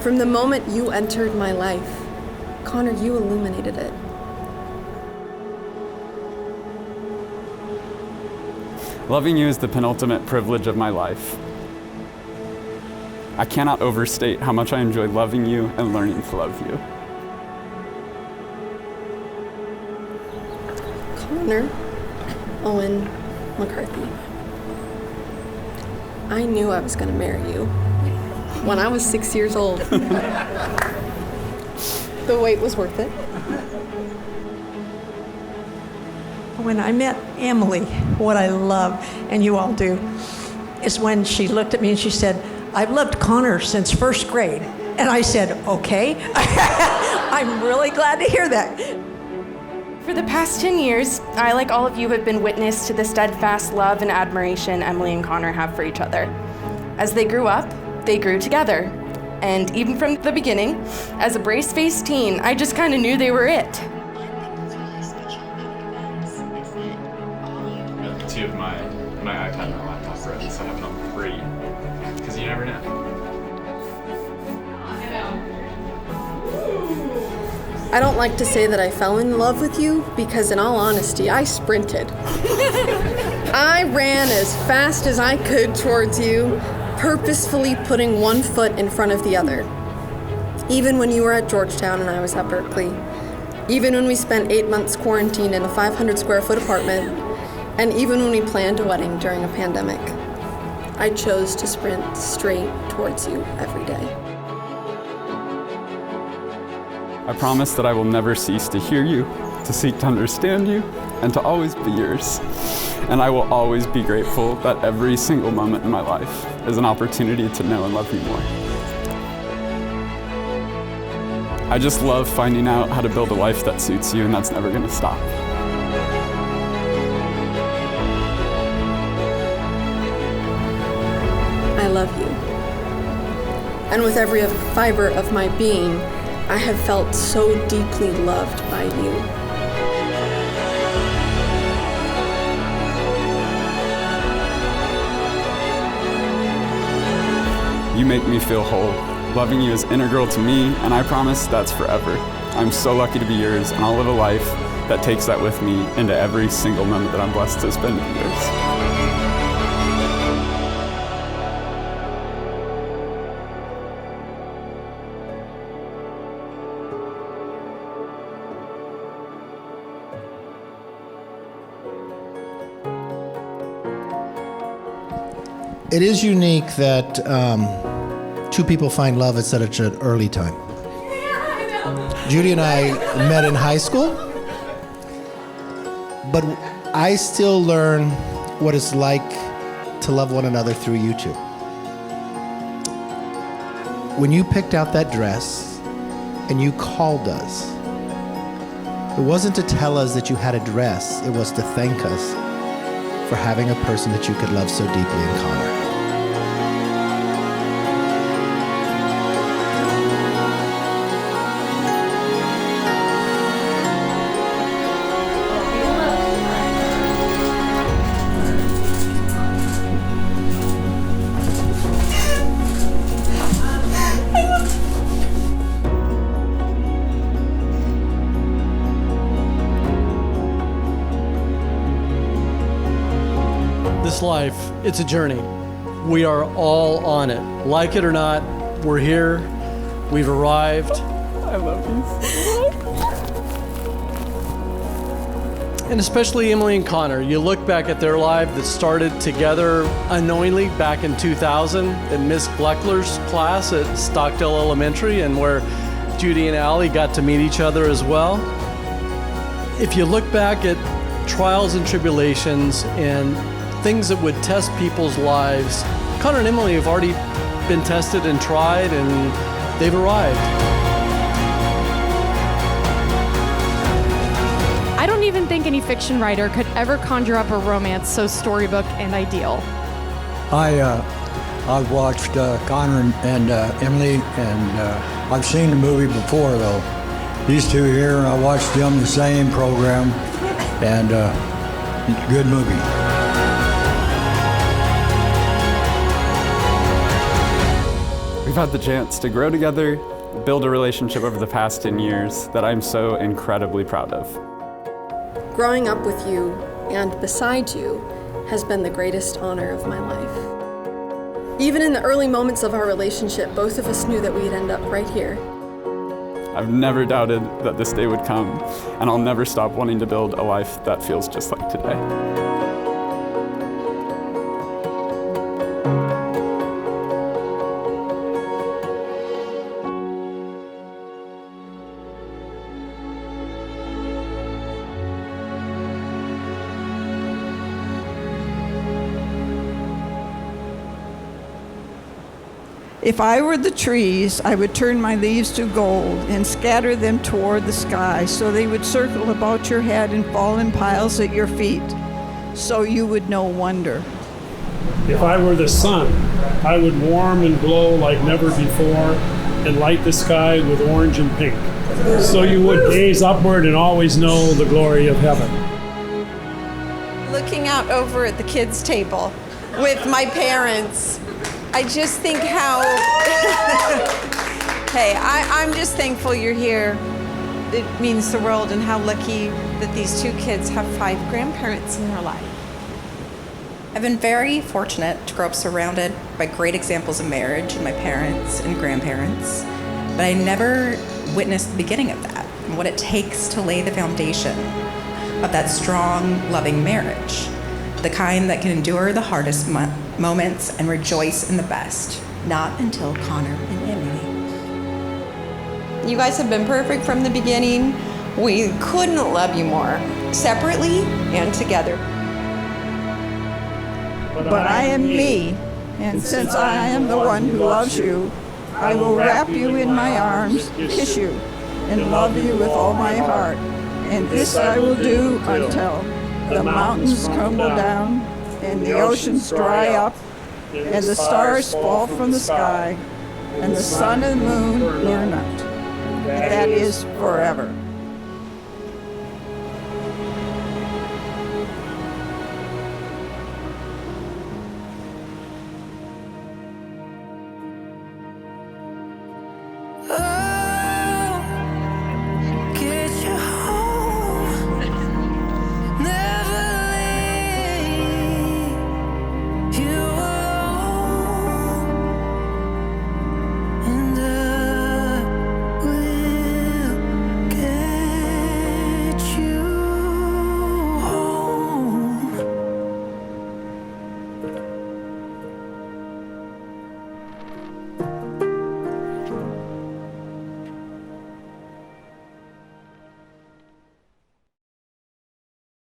From the moment you entered my life, Connor, you illuminated it. Loving you is the penultimate privilege of my life. I cannot overstate how much I enjoy loving you and learning to love you. Connor Owen McCarthy. I knew I was going to marry you when I was 6 years old. The wait was worth it. When I met Emily, what I love, and you all do, is when she looked at me and she said, "I've loved Connor since first grade." And I said, "Okay." I'm really glad to hear that. For the past 10 years, I, like all of you, have been witness to the steadfast love and admiration Emily and Connor have for each other. As they grew up, they grew together. And even from the beginning, as a brace-faced teen, I just kind of knew they were it. Two of my iPad and my laptop broke, so I have it on free. Because you never know. I don't like to say that I fell in love with you because, in all honesty, I sprinted. I ran as fast as I could towards you, purposefully putting one foot in front of the other. Even when you were at Georgetown and I was at Berkeley. Even when we spent 8 months quarantined in a 500 square foot apartment. And even when we planned a wedding during a pandemic. I chose to sprint straight towards you every day. I promise that I will never cease to hear you, to seek to understand you, and to always be yours. And I will always be grateful that every single moment in my life is an opportunity to know and love you more. I just love finding out how to build a life that suits you, and that's never gonna stop. I love you. And with every fiber of my being, I have felt so deeply loved by you. You make me feel whole. Loving you is integral to me, and I promise that's forever. I'm so lucky to be yours, and I'll live a life that takes that with me into every single moment that I'm blessed to spend with yours. It is unique that two people find love at such an early time. Judy and I met in high school, but I still learn what it's like to love one another through YouTube. When you picked out that dress and you called us, it wasn't to tell us that you had a dress, it was to thank us for having a person that you could love so deeply in Connor. This life, it's a journey. We are all on it. Like it or not, we're here. We've arrived. I love you so much. And especially Emily and Connor. You look back at their life that started together unknowingly back in 2000 in Miss Gleckler's class at Stockdale Elementary, and where Judy and Allie got to meet each other as well. If you look back at trials and tribulations and things that would test people's lives, Connor and Emily have already been tested and tried, and they've arrived. I don't even think any fiction writer could ever conjure up a romance so storybook and ideal. I've watched Connor and Emily, and I've seen the movie before, though. These two here, I watched them the same program, and good movie. We've had the chance to grow together, build a relationship over the past 10 years that I'm so incredibly proud of. Growing up with you and beside you has been the greatest honor of my life. Even in the early moments of our relationship, both of us knew that we'd end up right here. I've never doubted that this day would come, and I'll never stop wanting to build a life that feels just like today. If I were the trees, I would turn my leaves to gold and scatter them toward the sky, so they would circle about your head and fall in piles at your feet, so you would know wonder. If I were the sun, I would warm and glow like never before and light the sky with orange and pink, so you would gaze upward and always know the glory of heaven. Looking out over at the kids' table with my parents, I just think how, hey, I'm just thankful you're here. It means the world, and how lucky that these two kids have 5 grandparents in their life. I've been very fortunate to grow up surrounded by great examples of marriage in my parents and grandparents, but I never witnessed the beginning of that and what it takes to lay the foundation of that strong, loving marriage, the kind that can endure the hardest moments and rejoice in the best. Not until Connor and Emily. You guys have been perfect from the beginning. We couldn't love you more, separately and together. But I am me, and since I am the one who loves you, I will wrap you in my arms, kiss you, and love you with all my heart. And this I will do until the mountains crumble down, and the oceans dry up, and the stars fall from the sky, and the sun and moon burn out. That is forever.